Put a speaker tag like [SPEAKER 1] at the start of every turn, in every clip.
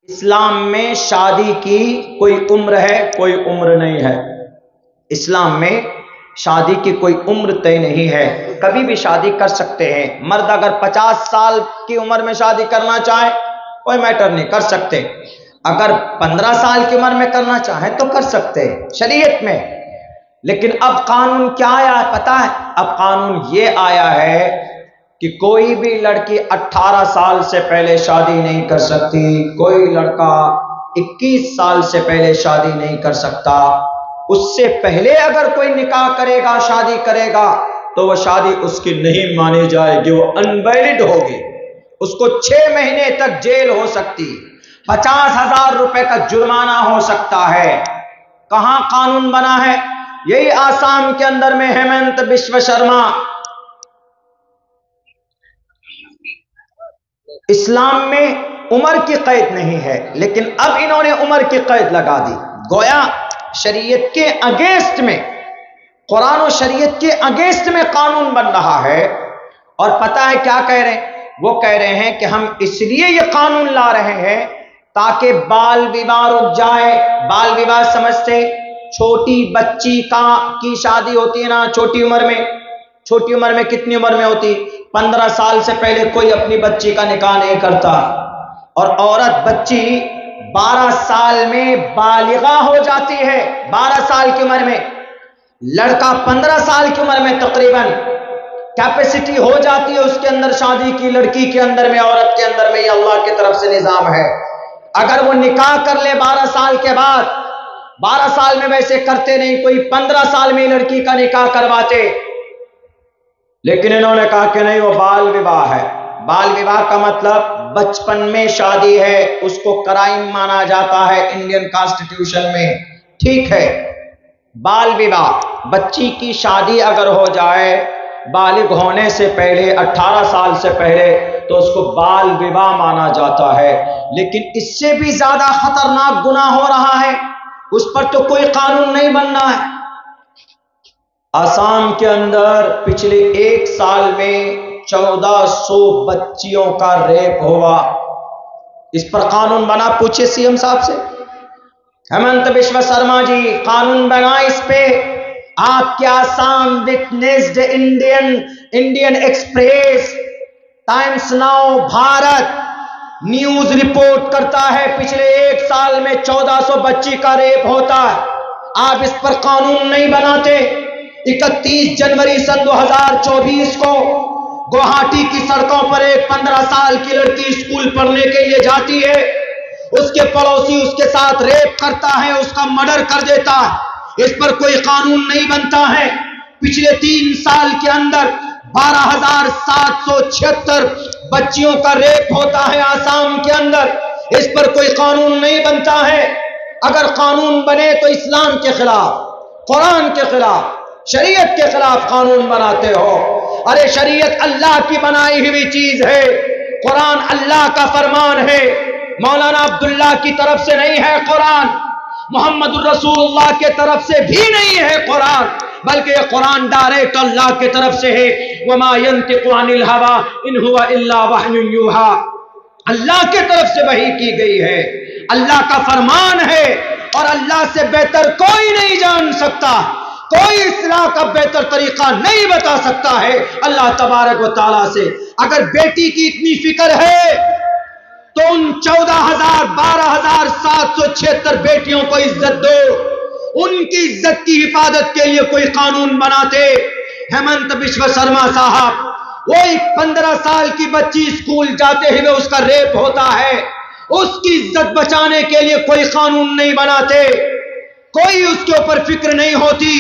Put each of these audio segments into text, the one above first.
[SPEAKER 1] اسلام میں شادی کی کوئی عمر ہے؟ کوئی عمر نہیں ہے۔ اسلام میں شادی کی کوئی عمر طے نہیں ہے، کبھی بھی شادی کر سکتے ہیں۔ مرد اگر 50 سال کی عمر میں شادی کرنا چاہے کوئی میٹر نہیں، کر سکتے۔ اگر 15 سال کی عمر میں کرنا چاہیں تو کر سکتے شریعت میں۔ لیکن اب قانون کیا آیا ہے پتہ ہے؟ اب قانون یہ آیا ہے کہ کوئی بھی لڑکی 18 سال سے پہلے شادی نہیں کر سکتی، کوئی لڑکا 21 سال سے پہلے شادی نہیں کر سکتا۔ اس سے پہلے اگر کوئی نکاح کرے گا، شادی کرے گا، تو وہ شادی اس کی نہیں مانی جائے گی، وہ انویلڈ ہوگی۔ اس کو 6 مہینے تک جیل ہو سکتی، 50,000 روپے کا جرمانہ ہو سکتا ہے۔ کہاں قانون بنا ہے؟ یہی آسام کے اندر میں ہیمنت بسوا شرما۔ اسلام میں عمر کی قید نہیں ہے، لیکن اب انہوں نے عمر کی قید لگا دی، گویا شریعت کے اگینسٹ میں، قرآن و شریعت کے اگینسٹ میں قانون بن رہا ہے۔ اور پتہ ہے کیا کہہ رہے ہیں؟ وہ کہہ رہے ہیں کہ ہم اس لیے یہ قانون لا رہے ہیں تاکہ بال وواہ رک جائے۔ بال وواہ سمجھتے؟ چھوٹی بچی کی شادی ہوتی ہے نا چھوٹی عمر میں۔ چھوٹی عمر میں کتنی عمر میں ہوتی؟ 15 سال سے پہلے کوئی اپنی بچی کا نکاح نہیں کرتا، اور عورت بچی 12 سال میں بالغہ ہو جاتی ہے، 12 سال کی عمر میں۔ لڑکا 15 سال کی عمر میں تقریباً کیپیسٹی ہو جاتی ہے اس کے اندر شادی کی، لڑکی کے اندر میں، عورت کے اندر میں۔ یہ اللہ کی طرف سے نظام ہے۔ اگر وہ نکاح کر لے 12 سال کے بعد، 12 سال میں ویسے کرتے نہیں، کوئی 15 سال میں لڑکی کا نکاح کرواتے، لیکن انہوں نے کہا کہ نہیں، وہ بال وواہ ہے۔ بال وواہ کا مطلب بچپن میں شادی ہے، اس کو کرائم مانا جاتا ہے انڈین کانسٹیٹیوشن میں۔ ٹھیک ہے، بال وواہ، بچی کی شادی اگر ہو جائے بالغ ہونے سے پہلے، 18 سال سے پہلے، تو اس کو بال وواہ مانا جاتا ہے۔ لیکن اس سے بھی زیادہ خطرناک گناہ ہو رہا ہے، اس پر تو کوئی قانون نہیں بننا ہے۔ آسام کے اندر پچھلے 1 سال میں 1400 بچیوں کا ریپ ہوا۔ اس پر قانون بنا؟ پوچھے سی ایم صاحب سے، ہیمنت بسوا شرما جی، قانون بنا اس پہ؟ آپ کے Assam witnessed Indian express, Times now, Bharat news report کرتا ہے پچھلے 1 سال میں 1400 بچی کا ریپ ہوتا ہے۔ آپ اس پر قانون نہیں بناتے؟ 31 جنوری سن 2024 کو گوہاٹی کی سڑکوں پر ایک 15 سال کی لڑکی اسکول پڑھنے کے لیے جاتی ہے، اس کے پڑوسی اس کے ساتھ ریپ کرتا ہے، اس کا مرڈر کر دیتا ہے۔ اس پر کوئی قانون نہیں بنتا ہے۔ پچھلے 3 سال کے اندر 12,776 بچیوں کا ریپ ہوتا ہے آسام کے اندر، اس پر کوئی قانون نہیں بنتا ہے۔ اگر قانون بنے تو اسلام کے خلاف، قرآن کے خلاف، شریعت کے خلاف قانون بناتے ہو۔ ارے شریعت اللہ کی بنائی ہوئی چیز ہے، قرآن اللہ کا فرمان ہے، مولانا عبداللہ کی طرف سے نہیں ہے قرآن، محمد الرسول اللہ کے طرف سے بھی نہیں ہے قرآن، بلکہ یہ قرآن ڈائریکٹ اللہ کے طرف سے ہے۔ وما ينطق عن الهوى ان هو الا وحی یوحى، اللہ کے طرف سے وحی کی گئی ہے، اللہ کا فرمان ہے، اور اللہ سے بہتر کوئی نہیں جان سکتا، کوئی اصلاح کا بہتر طریقہ نہیں بتا سکتا ہے اللہ تبارک و تعالیٰ سے۔ اگر بیٹی کی اتنی فکر ہے تو ان 12,776 بیٹیوں کو عزت دو، ان کی عزت کی حفاظت کے لیے کوئی قانون بناتے۔ ہیمنت بسوا شرما صاحب، وہ ایک 15 سال کی بچی اسکول جاتے ہوئے اس کا ریپ ہوتا ہے، اس کی عزت بچانے کے لیے کوئی قانون نہیں بناتے، کوئی اس کے اوپر فکر نہیں ہوتی۔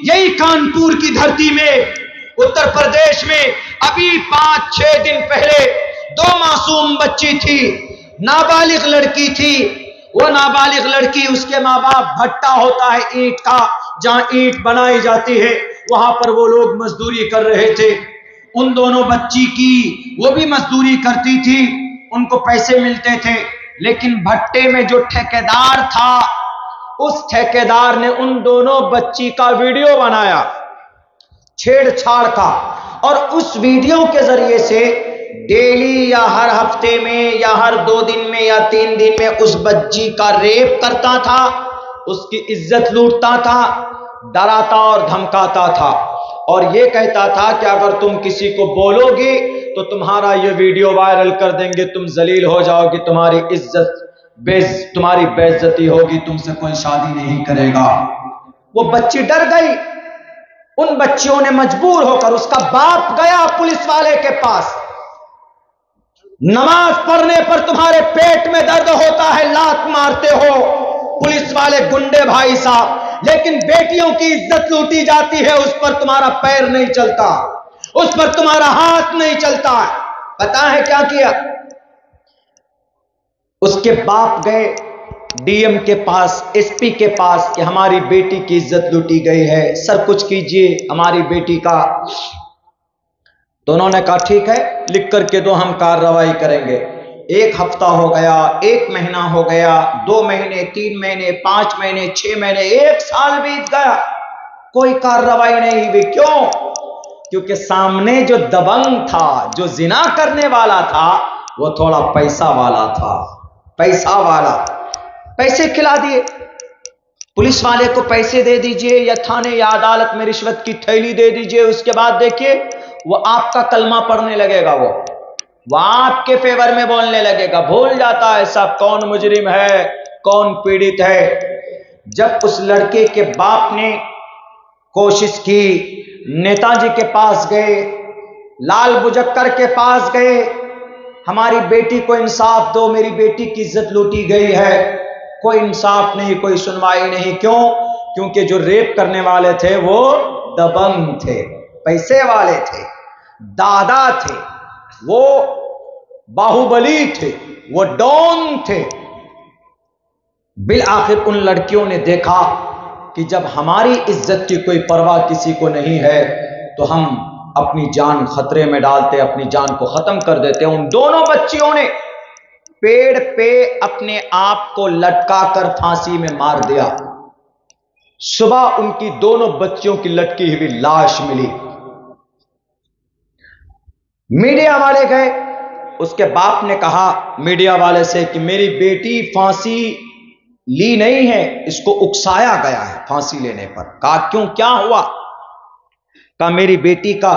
[SPEAKER 1] یہی کانپور کی دھرتی میں، اتر پردیش میں، ابھی 5-6 دن پہلے 2 معصوم بچی تھی، نابالغ لڑکی تھی۔ وہ نابالغ لڑکی، اس کے ماں باپ، بھٹا ہوتا ہے اینٹ کا، جہاں اینٹ بنائی جاتی ہے، وہاں پر وہ لوگ مزدوری کر رہے تھے۔ ان دونوں بچی کی، وہ بھی مزدوری کرتی تھی، ان کو پیسے ملتے تھے، لیکن بھٹے میں جو ٹھیکیدار تھا، اس ٹھیکیدار نے ان دونوں بچی کا ویڈیو بنایا چھیڑ چھاڑ کا، اور اس ویڈیو کے ذریعے سے ڈیلی یا ہر ہفتے میں یا ہر 2 دن میں یا 3 دن میں اس بچی کا ریپ کرتا تھا، اس کی عزت لوٹتا تھا، ڈراتا اور دھمکاتا تھا، اور یہ کہتا تھا کہ اگر تم کسی کو بولو گی تو تمہارا یہ ویڈیو وائرل کر دیں گے، تم ذلیل ہو جاؤ گی، تمہاری بے عزتی ہوگی، تم سے کوئی شادی نہیں کرے گا۔ وہ بچی ڈر گئی۔ ان بچیوں نے مجبور ہو کر، اس کا باپ گیا پولیس والے کے پاس، نماز پڑھنے پر تمہارے پیٹ میں درد ہوتا ہے، لات مارتے ہو پولیس والے گنڈے بھائی صاحب، لیکن بیٹیوں کی عزت لوٹی جاتی ہے، اس پر تمہارا پیر نہیں چلتا، اس پر تمہارا ہاتھ نہیں چلتا۔ پتا ہے کیا کیا؟ اس کے باپ گئے ڈی ایم کے پاس، ایس پی کے پاس کہ ہماری بیٹی کی عزت لوٹی گئی ہے، سر کچھ کیجئے ہماری بیٹی کا۔ تو انہوں نے کہا ٹھیک ہے، لکھ کر کے دو، ہم کارروائی کریں گے۔ 1 ہفتہ ہو گیا، 1 مہینہ ہو گیا، 2 مہینے، 3 مہینے، 5 مہینے، 6 مہینے، 1 سال بیت گیا، کوئی کارروائی نہیں ہوئی۔ کیوں؟ کیونکہ سامنے جو دبنگ تھا، جو زنا کرنے والا تھا، وہ تھوڑا پیسہ والا تھا، پیسہ والا، پیسے کھلا دیے، پولیس والے کو پیسے دے دیجئے یا تھانے یا عدالت میں رشوت کی تھیلی دے دیجئے، اس کے بعد دیکھیے وہ آپ کا کلمہ پڑھنے لگے گا، وہ آپ کے فیور میں بولنے لگے گا، بھول جاتا ہے سب کون مجرم ہے، کون پیڑت ہے۔ جب اس لڑکے کے باپ نے کوشش کی، نیتا جی کے پاس گئے، لال بجکر کے پاس گئے، ہماری بیٹی کو انصاف دو، میری بیٹی کی عزت لوٹی گئی ہے، کوئی انصاف نہیں، کوئی سنوائی نہیں۔ کیوں؟ کیونکہ جو ریپ کرنے والے تھے وہ دبنگ تھے، پیسے والے تھے، دادا تھے، وہ باہوبلی تھے، وہ ڈون تھے۔ بالآخر ان لڑکیوں نے دیکھا کہ جب ہماری عزت کی کوئی پرواہ کسی کو نہیں ہے تو ہم اپنی جان خطرے میں ڈالتے، اپنی جان کو ختم کر دیتے۔ ان دونوں بچیوں نے پیڑ پہ اپنے آپ کو لٹکا کر پھانسی میں مار دیا۔ صبح ان کی دونوں بچیوں کی لٹکی ہوئی لاش ملی۔ میڈیا والے گئے، اس کے باپ نے کہا میڈیا والے سے کہ میری بیٹی پھانسی لی نہیں ہے، اس کو اکسایا گیا ہے پھانسی لینے پر۔ کہا کیوں، کیا ہوا؟ کہا میری بیٹی کا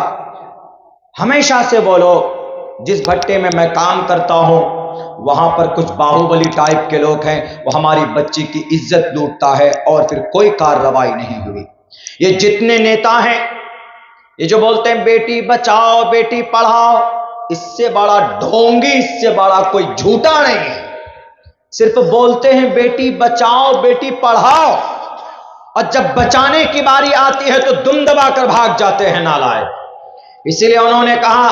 [SPEAKER 1] ہمیشہ سے وہ لوگ جس بھٹے میں میں کام کرتا ہوں وہاں پر کچھ باہوبلی ٹائپ کے لوگ ہیں، وہ ہماری بچی کی عزت لوٹتا ہے، اور پھر کوئی کارروائی نہیں ہوئی۔ یہ جتنے نیتا ہیں، یہ جو بولتے ہیں بیٹی بچاؤ بیٹی پڑھاؤ، اس سے بڑا ڈھونگی، اس سے بڑا کوئی جھوٹا نہیں ہے۔ صرف بولتے ہیں بیٹی بچاؤ بیٹی پڑھاؤ، اور جب بچانے کی باری آتی ہے تو دم دبا کر بھاگ جاتے ہیں نالائق۔ اسی لیے انہوں نے کہا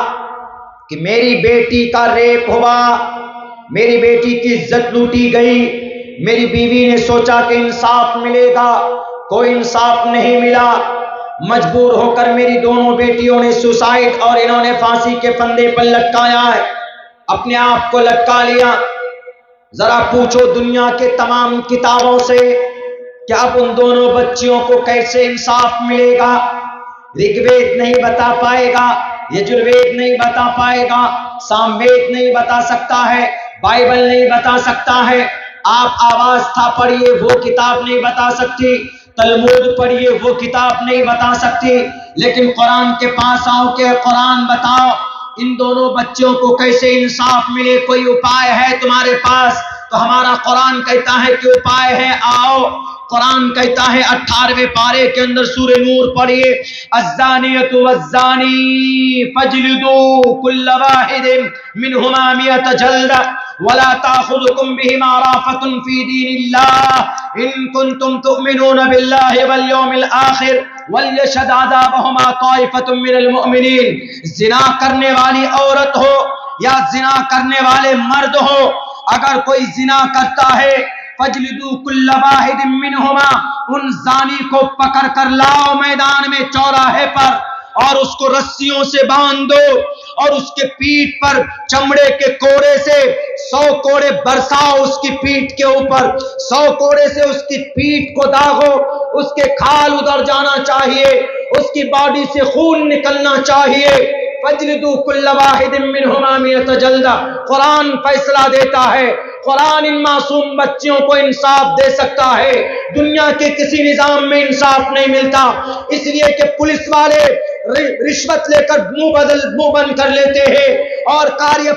[SPEAKER 1] کہ میری بیٹی کا ریپ ہوا، میری بیٹی کی عزت لوٹی گئی، میری بیوی نے سوچا کہ انصاف ملے گا، کوئی انصاف نہیں ملا، مجبور ہو کر میری دونوں بیٹیوں نے سوسائڈ اور انہوں نے پھانسی کے پھندے پر لٹکایا ہے، اپنے آپ کو لٹکا لیا۔ ذرا پوچھو دنیا کے تمام کتابوں سے کہ اب ان دونوں بچیوں کو کیسے انصاف ملے گا؟ رگ وید نہیں بتا پائے گا، یجروید نہیں بتا پائے گا، سام وید نہیں بتا سکتا ہے، بائبل نہیں بتا سکتا ہے، آپ آواز تھا پڑھیے وہ کتاب نہیں بتا سکتی، تلمود پڑھیے وہ کتاب نہیں بتا سکتی، لیکن قرآن کے پاس آؤ کہ قرآن بتاؤ ان دونوں بچوں کو کیسے انصاف ملے، کوئی اپائے ہے تمہارے پاس؟ تو ہمارا قرآن کہتا ہے کہ اپائے ہے، آؤ۔ قرآن کہتا ہے 18ویں پارے کے اندر سورہ نور پڑھیے، الزانیۃ والزانی فاجلدوا کل واحد منہما 100 جلدہ ولا تأخذکم بہما رأفۃ فی دین اللہ ان کنتم تؤمنون باللہ والیوم الآخر ولیشہد عذابہما طائفۃ من المؤمنین۔ زنا کرنے والی عورت ہو یا زنا کرنے والے مرد ہو، اگر کوئی زنا کرتا ہے فجلدوا کل واحد منہما، ان زانی کو پکڑ کر لاؤ میدان میں چوراہے پر اور اس کو رسیوں سے باندھ دو اور اس کے پیٹھ پر چمڑے کے کوڑے سے 100 کوڑے برساؤ، اس کی پیٹھ کے اوپر 100 کوڑے سے اس کی پیٹھ کو داغو، اس کے کھال ادھر جانا چاہیے، اس کی باڈی سے خون نکلنا چاہیے، فَاجْلِدُوا كُلَّ وَاحِدٍ مِّنْهُمَا مِئَةَ جَلْدَةٍ. قرآن فیصلہ دیتا ہے. قرآن ان معصوم بچیوں کو انصاف دے سکتا ہے. دنیا کے کسی نظام میں انصاف نہیں ملتا، اس لیے کہ پولیس والے رشوت لے کر منہ بند کر لیتے ہیں، اور کاریہ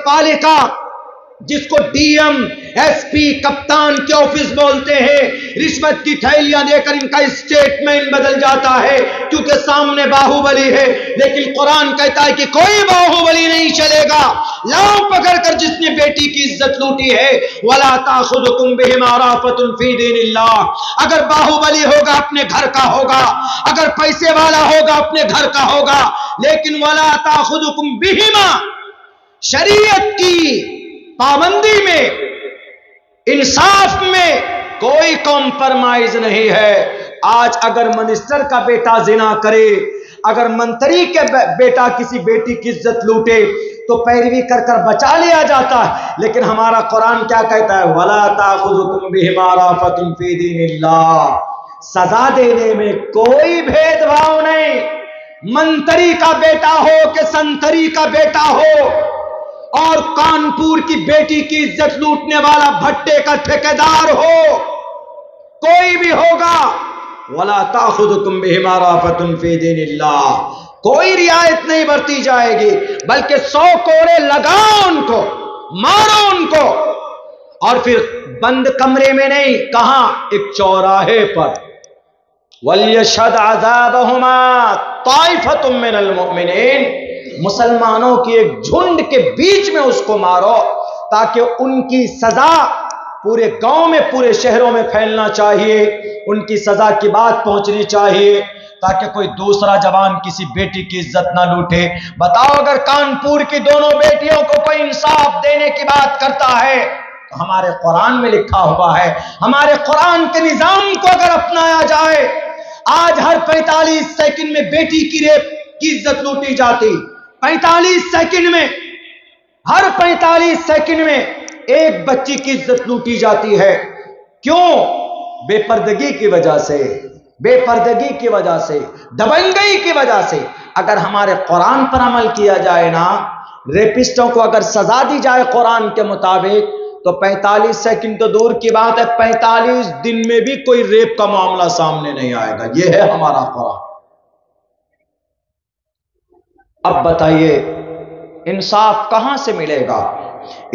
[SPEAKER 1] جس کو ڈی ایم ایس پی کپتان کے آفس بولتے ہیں، رشوت کی تھیلیاں دے کر ان کا اسٹیٹمنٹ بدل جاتا ہے کیونکہ سامنے باہوبلی ہے. لیکن قرآن کہتا ہے کہ کوئی باہوبلی نہیں چلے گا. لاؤ پکڑ کر جس نے بیٹی کی عزت لوٹی ہے. وَلَا تَأْخُذُكُمْ بِهِمَا رَأْفَةٌ فِي دِينِ اللَّهِ. اگر باہوبلی ہوگا اپنے گھر کا ہوگا، اگر پیسے والا ہوگا اپنے گھر کا ہوگا، لیکن وَلَا تَأْخُذُكُمْ بِهِمَا، شریعت کی پابندی میں، انصاف میں کوئی کمپرمائز نہیں ہے. آج اگر منسٹر کا بیٹا زنا کرے، اگر منتری کے بیٹا کسی بیٹی کی عزت لوٹے تو پیروی کر کر بچا لیا جاتا ہے. لیکن ہمارا قرآن کیا کہتا ہے؟ وَلَا تَأْخُذُكُمْ بِهِمَا رَأْفَةٌ فِي دِينِ اللَّهِ. سزا دینے میں کوئی بھید بھاؤ نہیں. منتری کا بیٹا ہو کہ سنتری کا بیٹا ہو، اور کانپور کی بیٹی کی عزت لوٹنے والا بھٹے کا ٹھیکیدار ہو، کوئی بھی ہوگا، وَلَا تَأْخُذُكُمْ بِهِمَا رَأْفَةٌ فِي دِينِ اللَّهِ، کوئی رعایت نہیں برتی جائے گی، بلکہ 100 کوڑے لگاؤ ان کو، مارو ان کو. اور پھر بند کمرے میں نہیں، کہاں؟ ایک چوراہے پر. وَلْيَشْهَدْ عَذَابَهُمَا طَائِفَةٌ مِّنَ الْمُؤْمِنِينَ. مسلمانوں کی ایک جھنڈ کے بیچ میں اس کو مارو، تاکہ ان کی سزا پورے گاؤں میں، پورے شہروں میں پھیلنا چاہیے. ان کی سزا کی بات پہنچنی چاہیے، تاکہ کوئی دوسرا جوان کسی بیٹی کی عزت نہ لوٹے. بتاؤ اگر کانپور کی دونوں بیٹیوں کو کوئی انصاف دینے کی بات کرتا ہے تو ہمارے قرآن میں لکھا ہوا ہے، ہمارے قرآن کے نظام کو اگر اپنایا جائے، آج ہر 45 سیکنڈ میں بیٹی کی ریپ کی عزت لوٹی جاتی. 45 سیکنڈ میں، ہر 45 سیکنڈ میں ایک بچی کی عزت لوٹی جاتی ہے. کیوں؟ بے پردگی کی وجہ سے، بے پردگی کی وجہ سے، دبنگئی کی وجہ سے. اگر ہمارے قرآن پر عمل کیا جائے نا، ریپسٹوں کو اگر سزا دی جائے قرآن کے مطابق، تو 45 سیکنڈ تو دور کی بات ہے، 45 دن میں بھی کوئی ریپ کا معاملہ سامنے نہیں آئے گا. یہ ہے ہمارا قرآن. اب بتائیے انصاف کہاں سے ملے گا؟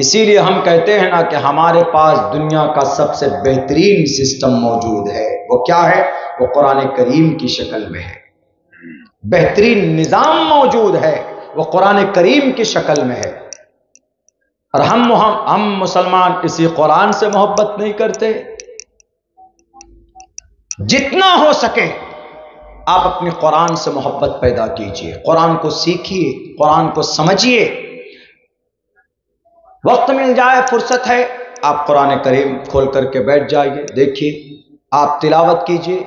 [SPEAKER 1] اسی لیے ہم کہتے ہیں نا کہ ہمارے پاس دنیا کا سب سے بہترین سسٹم موجود ہے. وہ کیا ہے؟ وہ قرآن کریم کی شکل میں ہے. بہترین نظام موجود ہے، وہ قرآن کریم کی شکل میں ہے. اور ہم مسلمان اسی قرآن سے محبت نہیں کرتے. جتنا ہو سکے آپ اپنی قرآن سے محبت پیدا کیجئے، قرآن کو سیکھیے، قرآن کو سمجھیے. وقت مل جائے، فرصت ہے، آپ قرآن کریم کھول کر کے بیٹھ جائیے، دیکھیے، آپ تلاوت کیجئے.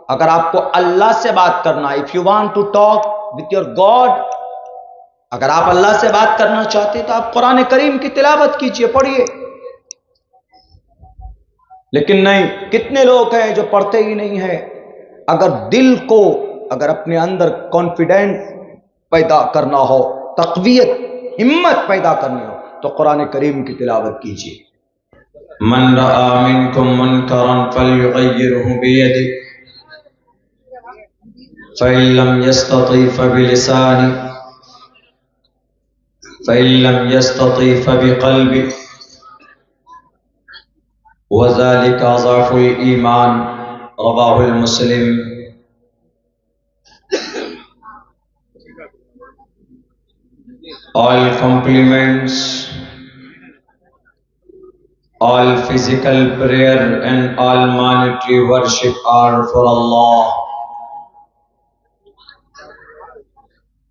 [SPEAKER 1] اگر آپ کو اللہ سے بات کرنا، if you want to talk with your God، اگر آپ اللہ سے بات کرنا چاہتے ہیں تو آپ قرآن کریم کی تلاوت کیجئے، پڑھیے. لیکن نہیں، کتنے لوگ ہیں جو پڑھتے ہی نہیں ہیں. اگر دل کو، اگر اپنے اندر کانفیڈنٹ پیدا کرنا ہو، تقویت، ہمت پیدا کرنی ہو، تو قرآن کریم کی تلاوت کیجیے. من رأى منكم منكرا فليغيره بيده فإن لم يستطع فبلسانه فإن لم يستطع فبقلبه وذلك أضعف الإيمان. رواه المسلم. All compliments, all physical prayer and all monetary worship are for Allah.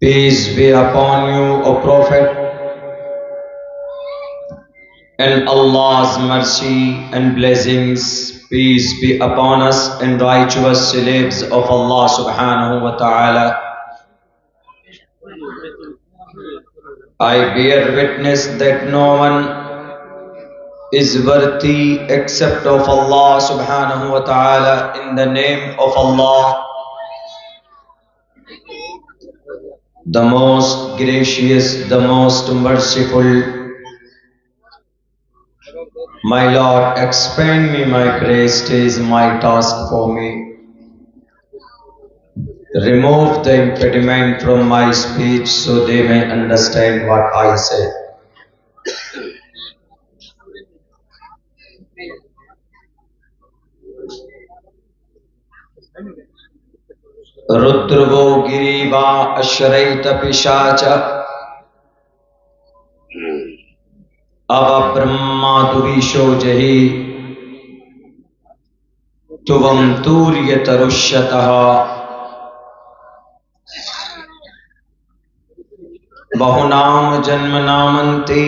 [SPEAKER 1] Peace be upon you, O Prophet, and Allah's mercy and blessings, peace be upon us and righteous slaves of Allah subhanahu wa ta'ala. I bear witness that no one is worthy except of Allah subhanahu wa ta'ala. In the name of Allah, the most gracious, the most merciful. My Lord, expand me my breast is my task for me. Remove the impediment from my speech so they may understand what I say. Rudrvo giriva ashraita pishacha ava brahma duvisho jahi tuvam turyatarushataha bahunam janmanamanti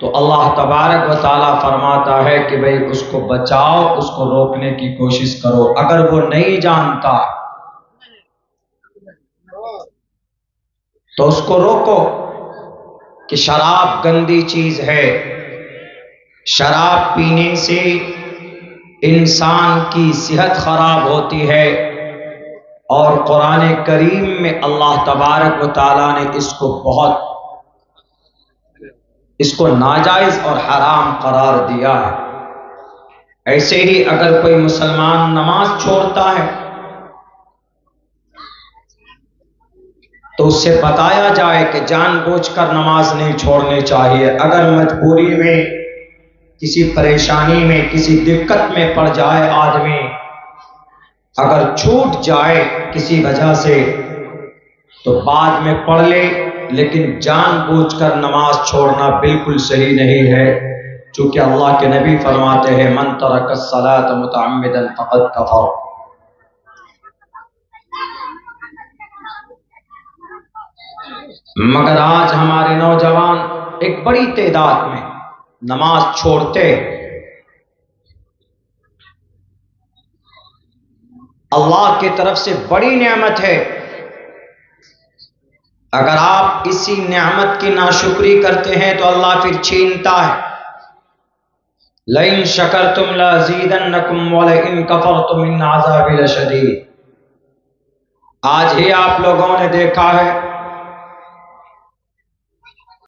[SPEAKER 1] تو اللہ تبارک و تعالیٰ فرماتا ہے کہ بھئی اس کو بچاؤ، اس کو روکنے کی کوشش کرو۔ اگر وہ نہیں جانتا تو اس کو روکو کہ شراب گندی چیز ہے، شراب پینے سے انسان کی صحت خراب ہوتی ہے، اور قرآن کریم میں اللہ تبارک و تعالیٰ نے اس کو ناجائز اور حرام قرار دیا ہے۔ ایسے ہی اگر کوئی مسلمان نماز چھوڑتا ہے تو اس سے بتایا جائے کہ جان بوجھ کر نماز نہیں چھوڑنی چاہیے۔ اگر مجبوری میں، کسی پریشانی میں، کسی دقت میں پڑ جائے آدمی، اگر چھوٹ جائے کسی وجہ سے تو بعد میں پڑھ لے، لیکن جان بوجھ کر نماز چھوڑنا بالکل صحیح نہیں ہے، چونکہ اللہ کے نبی فرماتے ہیں من ترک الصلاۃ متعمدا فقد کفر۔ مگر آج ہمارے نوجوان ایک بڑی تعداد میں نماز چھوڑتے، اللہ کی طرف سے بڑی نعمت ہے، اگر آپ اسی نعمت کی ناشکری کرتے ہیں تو اللہ پھر چھینتا ہے۔ لَإِن شَكَرْتُمْ لَأَزِيدَنَّكُمْ وَلَئِن كَفَرْتُمْ إِنَّ عَذَابِي لَشَدِيدٌ۔ آج ہی آپ لوگوں نے دیکھا ہے